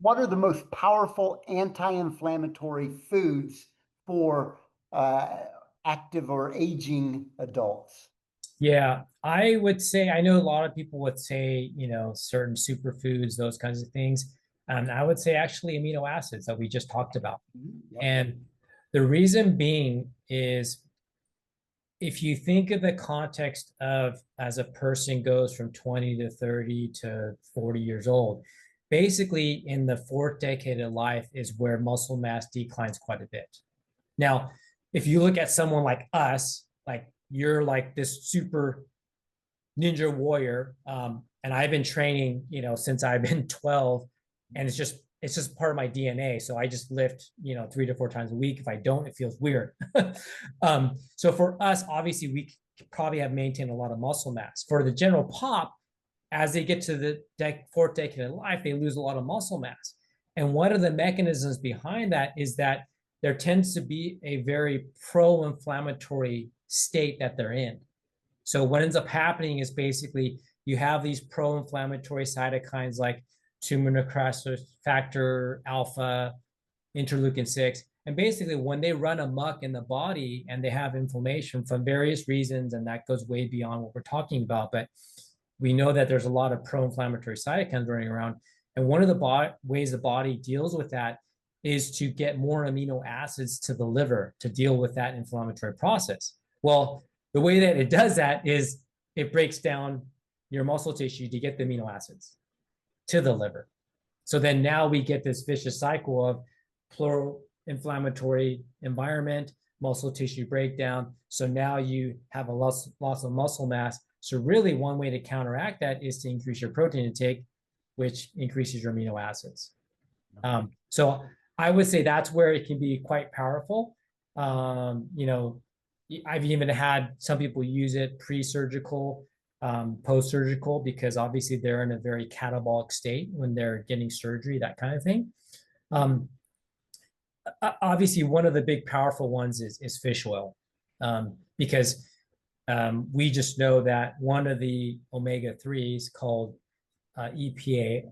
what are the most powerful anti-inflammatory foods for active or aging adults? Yeah, I would say, I know a lot of people would say, certain superfoods, those kinds of things. And I would say actually amino acids that we just talked about. Mhm. Yep. And the reason being is if you think of the context of as a person goes from 20 to 30 to 40 years old, basically in the fourth decade of life is where muscle mass declines quite a bit. Now, if you look at someone like us, like you're like this super ninja warrior, and I've been training, since I've been 12, and it's just part of my DNA. So I just lift, 3 to 4 times a week. If I don't, it feels weird. So for us, obviously, we probably have maintained a lot of muscle mass. For the general pop, as they get to the fourth decade of life, they lose a lot of muscle mass. And one of the mechanisms behind that is that there tends to be a very pro-inflammatory state that they're in. So what ends up happening is basically you have these pro-inflammatory cytokines like tumor necrosis factor alpha, interleukin 6. And basically, when they run amok in the body and they have inflammation for various reasons, and that goes way beyond what we're talking about, but we know that there's a lot of pro-inflammatory cytokines running around. And one of the ways the body deals with that is to get more amino acids to the liver to deal with that inflammatory process. Well, the way that it does that is it breaks down your muscle tissue to get the amino acids to the liver. So then now we get this vicious cycle of pro-inflammatory environment, muscle tissue breakdown. So now you have a loss of muscle mass. So really one way to counteract that is to increase your protein intake, which increases your amino acids. So I would say that's where it can be quite powerful. I've even had some people use it pre-surgical, post-surgical, because obviously they're in a very catabolic state when they're getting surgery, that kind of thing. Um, Obviously, one of the big powerful ones is fish oil, because we just know that one of the omega-3s called EPA,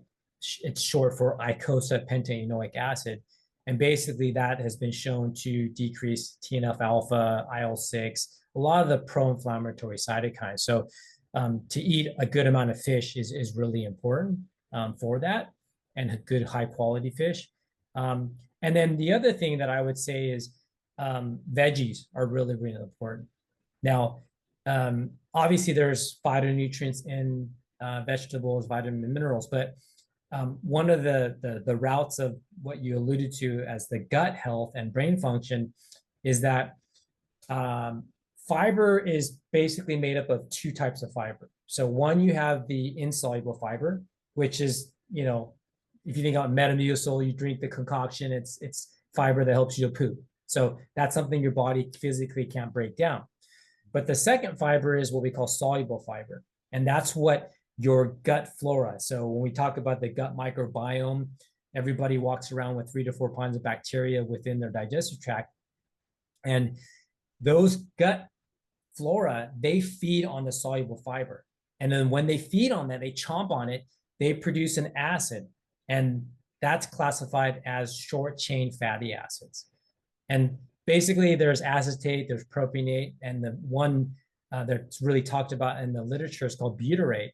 it's short for eicosapentaenoic acid. And basically that has been shown to decrease TNF alpha, IL-6, a lot of the pro-inflammatory cytokines. So to eat a good amount of fish is really important for that, and good high quality fish. And then the other thing that I would say is veggies are really, really important. Now, obviously there's phytonutrients in vegetables, vitamin and minerals, but one of the routes of what you alluded to as the gut health and brain function is that fiber is basically made up of two types of fiber. So one, you have the insoluble fiber, which is, if you think about Metamucil, you drink the concoction, it's fiber that helps you to poop. So that's something your body physically can't break down. But the second fiber is what we call soluble fiber. And that's what your gut flora. So when we talk about the gut microbiome, everybody walks around with 3 to 4 pounds of bacteria within their digestive tract. And those gut flora, they feed on the soluble fiber. And then when they feed on that, they chomp on it, they produce an acid. And that's classified as short chain fatty acids. And basically there's acetate, there's propionate, and the one that's really talked about in the literature is called butyrate.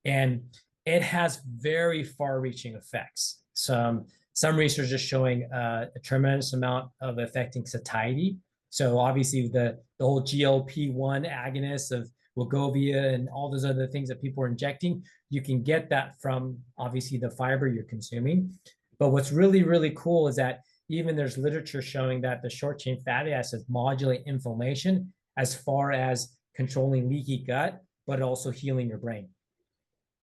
And it has very far-reaching effects. Some research is showing a tremendous amount of affecting satiety. So obviously the whole GLP-1 agonists of Wegovy and all those other things that people are injecting, you can get that from obviously the fiber you're consuming. But what's really, really cool is that even there's literature showing that the short chain fatty acids modulate inflammation as far as controlling leaky gut, but also healing your brain.